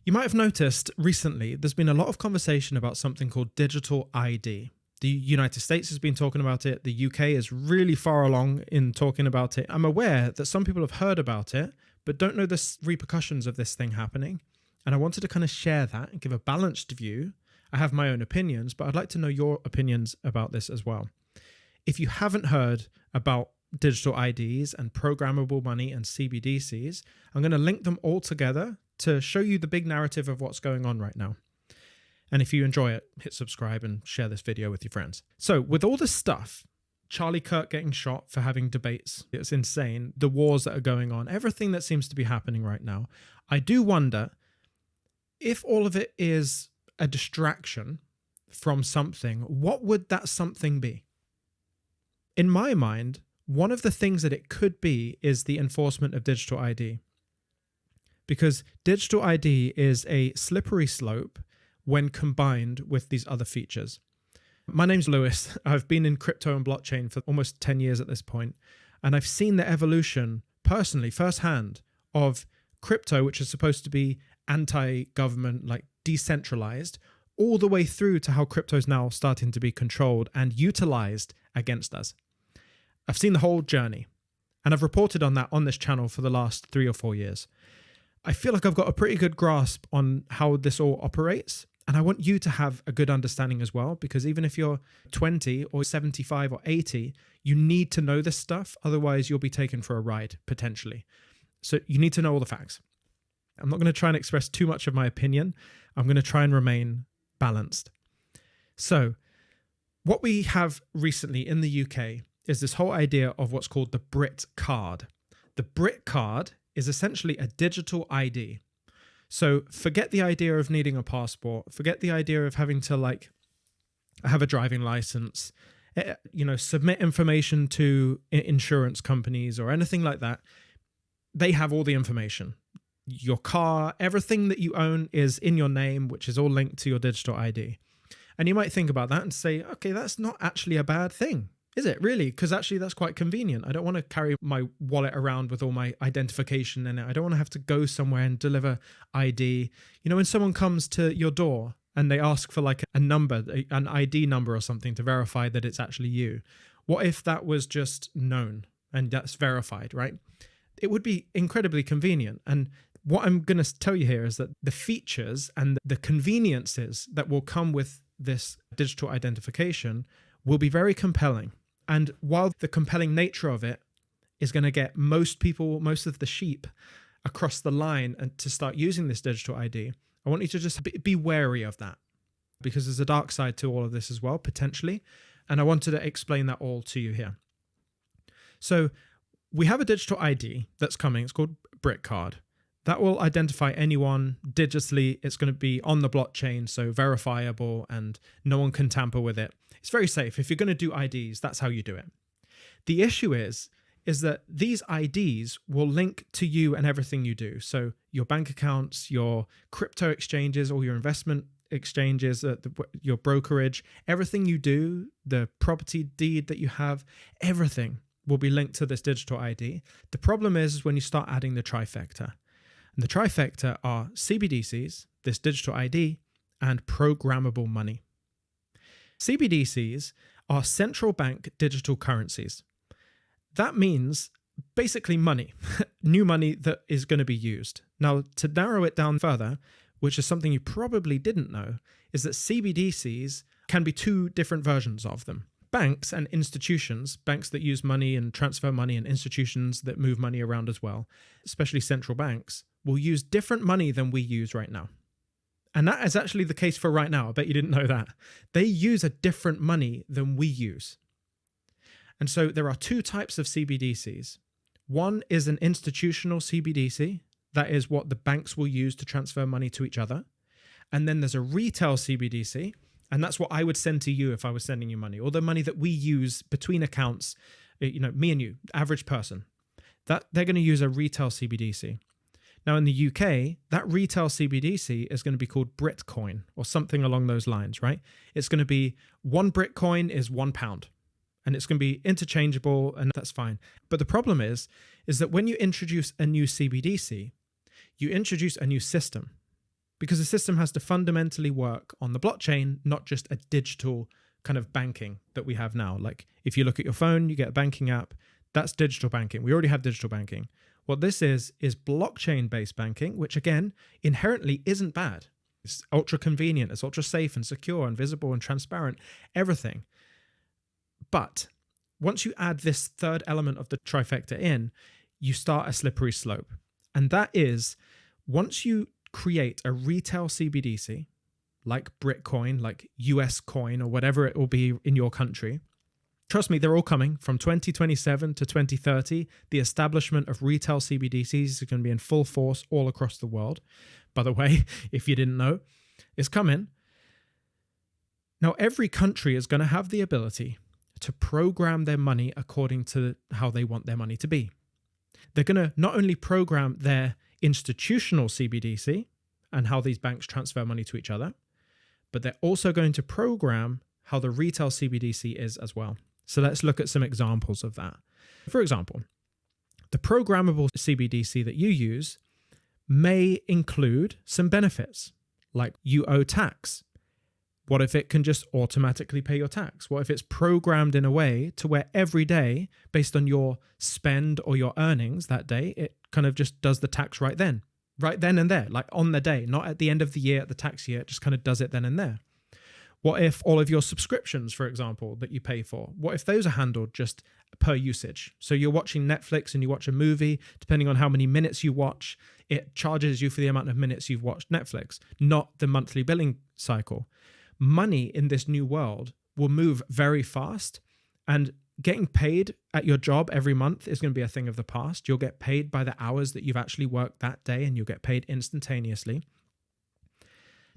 You might have noticed recently there's been a lot of conversation about something called digital ID. The United States has been talking about it. The UK is really far along in talking about it. I'm aware that some people have heard about it, but don't know the repercussions of this thing happening. And I wanted to kind of share that and give a balanced view. I have my own opinions, but I'd like to know your opinions about this as well. If you haven't heard about digital IDs and programmable money and CBDCs, I'm going to link them all together to show you the big narrative of what's going on right now. And if you enjoy it, hit subscribe and share this video with your friends. So with all this stuff, Charlie Kirk getting shot for having debates, it's insane. The wars that are going on, everything that seems to be happening right now. I do wonder if all of it is a distraction from something, what would that something be? In my mind, one of the things that it could be is the enforcement of digital ID. Because digital ID is a slippery slope when combined with these other features. My name's Lewis. I've been in crypto and blockchain for almost 10 years at this point, and I've seen the evolution personally, firsthand, of crypto, which is supposed to be anti-government, like decentralized, all the way through to how crypto is now starting to be controlled and utilized against us. I've seen the whole journey, and I've reported on that on this channel for the last 3 or 4 years. I feel like I've got a pretty good grasp on how this all operates, and I want you to have a good understanding as well, because even if you're 20 or 75 or 80, you need to know this stuff, otherwise you'll be taken for a ride, potentially. So you need to know all the facts. I'm not going to try and express too much of my opinion. I'm going to try and remain balanced. So what we have recently in the UK is this whole idea of what's called the Brit card. The Brit card is essentially a digital ID. So forget the idea of needing a passport, forget the idea of having to have a driving license, submit information to insurance companies or anything like that. They have all the information. Your car, everything that you own is in your name, which is all linked to your digital ID. And you might think about that and say, okay, that's not actually a bad thing. Is it really? Because actually that's quite convenient. I don't want to carry my wallet around with all my identification in it. I don't want to have to go somewhere and deliver ID. You know, when someone comes to your door and they ask for like a number, an ID number or something to verify that it's actually you, what if that was just known and that's verified, right? It would be incredibly convenient. And what I'm going to tell you here is that the features and the conveniences that will come with this digital identification will be very compelling. And while the compelling nature of it is going to get most people, most of the sheep across the line and to start using this digital ID, I want you to just be wary of that, because there's a dark side to all of this as well, potentially. And I wanted to explain that all to you here. So we have a digital ID that's coming. It's called Brit Card. That will identify anyone digitally. It's going to be on the blockchain, so verifiable, and no one can tamper with it. It's very safe. If you're going to do IDs, that's how you do it. The issue is that these IDs will link to you and everything you do. So your bank accounts, your crypto exchanges, or your investment exchanges, your brokerage, everything you do, the property deed that you have, everything will be linked to this digital ID. The problem is when you start adding the trifecta. And the trifecta are CBDCs, this digital ID, and programmable money. CBDCs are central bank digital currencies. That means basically money, new money that is going to be used. Now, to narrow it down further, which is something you probably didn't know, is that CBDCs can be two different versions of them. Banks and institutions, banks that use money and transfer money, and institutions that move money around as well, especially central banks, will use different money than we use right now. And that is actually the case for right now. I bet you didn't know that. They use a different money than we use. And so there are two types of CBDCs. One is an institutional CBDC. That is what the banks will use to transfer money to each other. And then there's a retail CBDC. And that's what I would send to you if I was sending you money. All the money that we use between accounts, me and you, average person, that they're going to use a retail CBDC. Now in the UK, that retail CBDC is going to be called Britcoin or something along those lines, right? It's going to be one Britcoin is £1, and it's going to be interchangeable, and that's fine. But the problem is that when you introduce a new CBDC, you introduce a new system. because the system has to fundamentally work on the blockchain, not just a digital kind of banking that we have now. Like if you look at your phone, you get a banking app, that's digital banking. We already have digital banking. What this is blockchain-based banking, which again, inherently isn't bad. It's ultra convenient, it's ultra safe and secure and visible and transparent, everything. But once you add this third element of the trifecta in, you start a slippery slope. And that is, once you create a retail CBDC, like Bitcoin, like US coin, or whatever it will be in your country, trust me, they're all coming. From 2027 to 2030, the establishment of retail CBDCs is going to be in full force all across the world. By the way, if you didn't know, it's coming. Now, every country is going to have the ability to program their money according to how they want their money to be. They're going to not only program their institutional CBDC and how these banks transfer money to each other, but they're also going to program how the retail CBDC is as well. So let's look at some examples of that. For example, the programmable CBDC that you use may include some benefits, like you owe tax. What if it can just automatically pay your tax? What if it's programmed in a way to where every day, based on your spend or your earnings that day, it kind of just does the tax right then and there, like on the day, not at the end of the year, at the tax year, it just kind of does it then and there. What if all of your subscriptions, for example, that you pay for, what if those are handled just per usage? So you're watching Netflix and you watch a movie, depending on how many minutes you watch, it charges you for the amount of minutes you've watched Netflix, not the monthly billing cycle. Money in this new world will move very fast, and getting paid at your job every month is going to be a thing of the past. You'll get paid by the hours that you've actually worked that day, and you'll get paid instantaneously.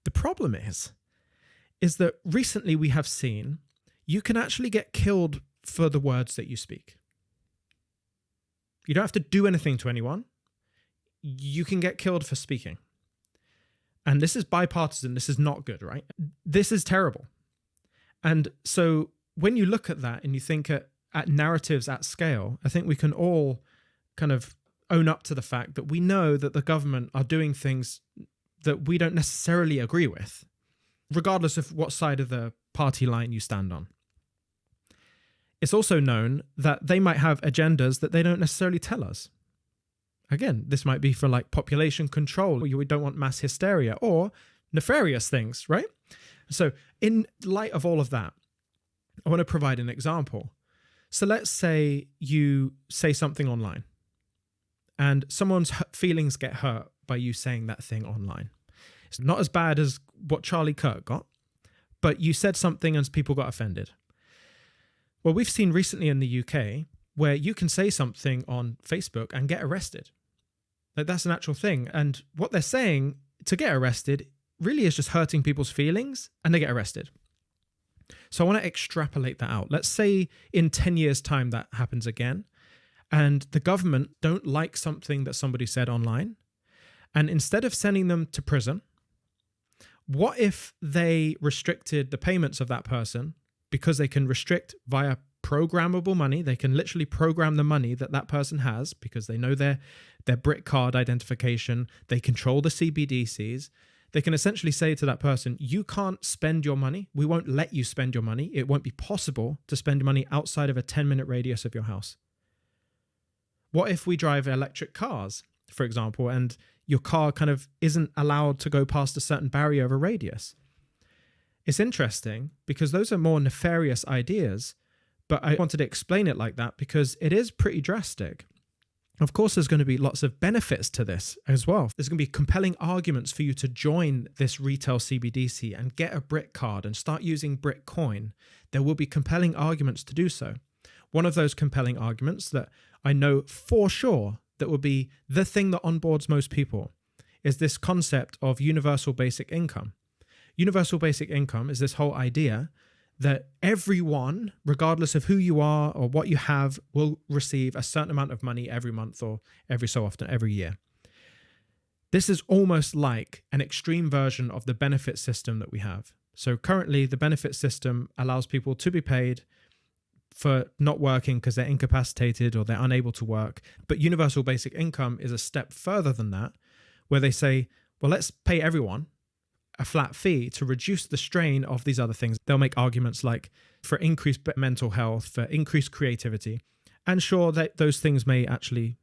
The problem is that recently we have seen you can actually get killed for the words that you speak. You don't have to do anything to anyone. You can get killed for speaking. And this is bipartisan. This is not good, right? This is terrible. And so when you look at that and you think at narratives at scale, I think we can all kind of own up to the fact that we know that the government are doing things that we don't necessarily agree with, regardless of what side of the party line you stand on. It's also known that they might have agendas that they don't necessarily tell us. Again, this might be for like population control, we don't want mass hysteria, or nefarious things, right? So in light of all of that, I want to provide an example. So let's say you say something online and someone's feelings get hurt by you saying that thing online. It's not as bad as what Charlie Kirk got, but you said something and people got offended. Well, we've seen recently in the UK where you can say something on Facebook and get arrested. Like that's an actual thing. And what they're saying to get arrested really is just hurting people's feelings, and they get arrested. So I want to extrapolate that out. Let's say in 10 years' time that happens again, and the government don't like something that somebody said online. And instead of sending them to prison, what if they restricted the payments of that person, because they can restrict via programmable money? They can literally program the money that that person has because they know their BRIC card identification. They control the CBDCs. They can essentially say to that person, you can't spend your money. We won't let you spend your money. It won't be possible to spend money outside of a 10-minute radius of your house. What if we drive electric cars, for example, and your car kind of isn't allowed to go past a certain barrier of a radius? It's interesting because those are more nefarious ideas, but I wanted to explain it like that because it is pretty drastic. Of course, there's going to be lots of benefits to this as well. There's going to be compelling arguments for you to join this retail CBDC and get a BRIC card and start using Bitcoin. There will be compelling arguments to do so. One of those compelling arguments that I know for sure that will be the thing that onboards most people is this concept of universal basic income. Universal basic income is this whole idea that everyone, regardless of who you are or what you have, will receive a certain amount of money every month or every so often, every year. This is almost like an extreme version of the benefit system that we have. So currently, the benefit system allows people to be paid for not working because they're incapacitated or they're unable to work. But universal basic income is a step further than that, where they say, Well, let's pay everyone a flat fee to reduce the strain of these other things. They'll make arguments like for increased mental health, for increased creativity. And sure, that those things may actually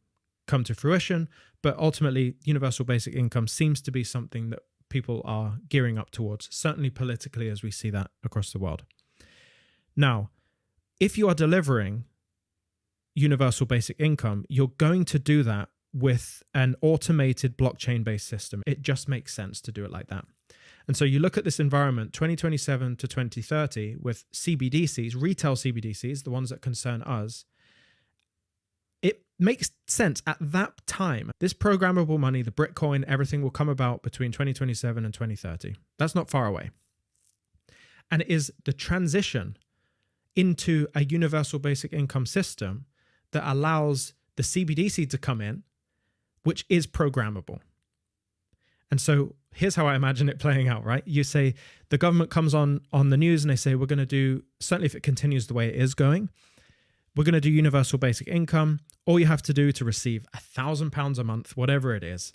come to fruition, but ultimately, universal basic income seems to be something that people are gearing up towards, certainly politically, as we see that across the world. Now, if you are delivering universal basic income, you're going to do that with an automated blockchain-based system. It just makes sense to do it like that. And so you look at this environment, 2027 to 2030, with CBDCs, retail CBDCs, the ones that concern us, it makes sense at that time. This programmable money, the Bitcoin, everything will come about between 2027 and 2030. That's not far away. And it is the transition into a universal basic income system that allows the CBDC to come in, which is programmable. And so here's how I imagine it playing out, right? You say the government comes on the news and they say, we're going to do, certainly if it continues the way it is going, we're going to do universal basic income. All you have to do to receive £1,000 a month, whatever it is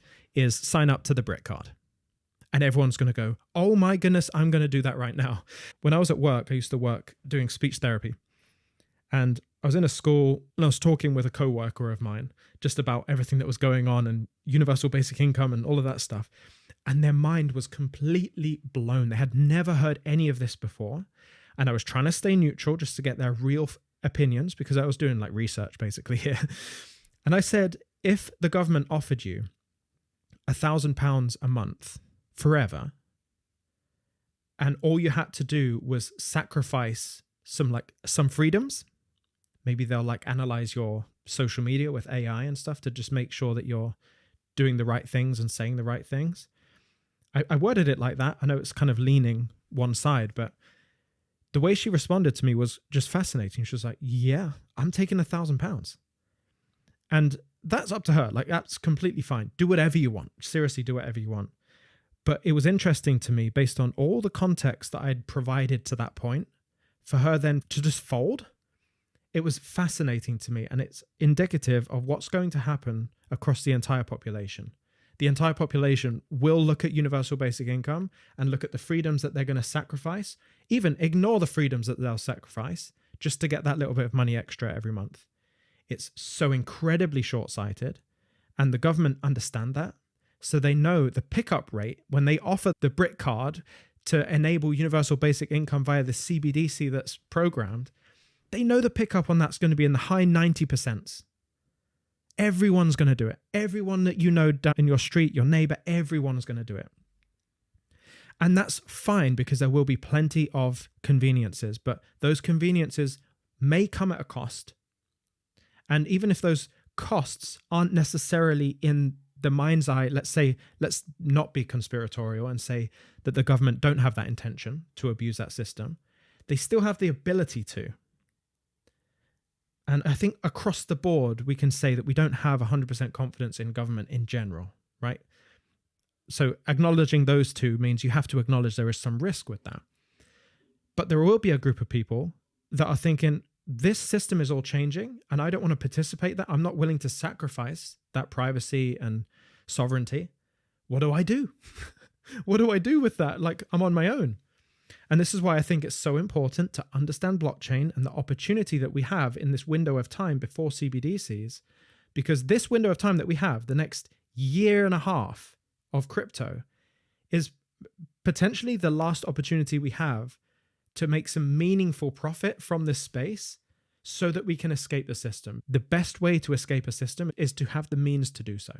sign up to the Brit card. And everyone's going to go, oh my goodness, I'm going to do that right now. When I was at work, I used to work doing speech therapy. And I was in a school and I was talking with a coworker of mine just about everything that was going on and universal basic income and all of that stuff. And their mind was completely blown. They had never heard any of this before. And I was trying to stay neutral just to get their real opinions because I was doing like research basically here. And I said, if the government offered you £1,000 a month forever, and all you had to do was sacrifice some freedoms, maybe they'll like analyze your social media with AI and stuff to just make sure that you're doing the right things and saying the right things. I worded it like that. I know it's kind of leaning one side, but the way she responded to me was just fascinating. She was like, yeah, I'm taking £1,000. And that's up to her. Like, that's completely fine. Do whatever you want. Seriously, do whatever you want. But it was interesting to me, based on all the context that I'd provided to that point, for her then to just fold. It was fascinating to me, and it's indicative of what's going to happen across the entire population. The entire population will look at universal basic income and look at the freedoms that they're going to sacrifice, even ignore the freedoms that they'll sacrifice just to get that little bit of money extra every month. It's so incredibly short-sighted, and the government understand that. So they know the pickup rate when they offer the Brit card to enable universal basic income via the CBDC that's programmed. They know the pickup on that's going to be in the high 90%. Everyone's going to do it. Everyone that you know down in your street, your neighbor, everyone's going to do it. And that's fine because there will be plenty of conveniences, but those conveniences may come at a cost. And even if those costs aren't necessarily in the mind's eye, let's not be conspiratorial and say that the government don't have that intention to abuse that system. They still have the ability to. And I think across the board, we can say that we don't have 100% confidence in government in general, right? So acknowledging those two means you have to acknowledge there is some risk with that. But there will be a group of people that are thinking, this system is all changing and I don't want to participate in that. I'm not willing to sacrifice that privacy and sovereignty. What do I do? What do I do with that? Like, I'm on my own. And this is why I think it's so important to understand blockchain and the opportunity that we have in this window of time before CBDCs, because this window of time that we have, the next year and a half of crypto, is potentially the last opportunity we have to make some meaningful profit from this space so that we can escape the system. The best way to escape a system is to have the means to do so.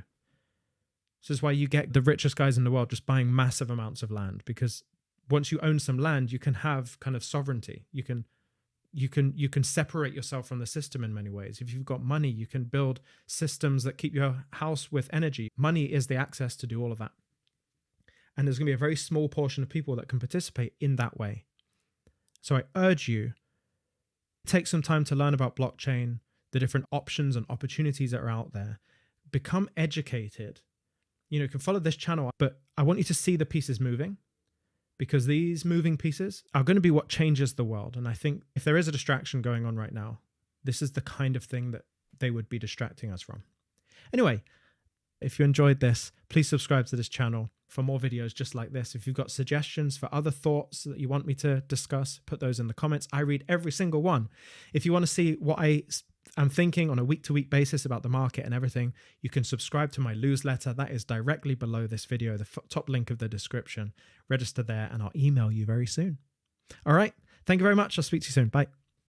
This is why you get the richest guys in the world just buying massive amounts of land, because once you own some land, you can have kind of sovereignty. You can separate yourself from the system in many ways. If you've got money, you can build systems that keep your house with energy. Money is the access to do all of that. And there's going to be a very small portion of people that can participate in that way. So I urge you, take some time to learn about blockchain, the different options and opportunities that are out there. Become educated. You can follow this channel, but I want you to see the pieces moving, because these moving pieces are going to be what changes the world. And I think if there is a distraction going on right now, this is the kind of thing that they would be distracting us from. Anyway, if you enjoyed this, please subscribe to this channel. for more videos just like this. If you've got suggestions for other thoughts that you want me to discuss, put those in the comments. I read every single one. If you want to see what I'm thinking on a week-to-week basis about the market and everything, you can subscribe to my newsletter. That is directly below this video, the top link of the description. Register there and I'll email you very soon. All right. Thank you very much. I'll speak to you soon. Bye.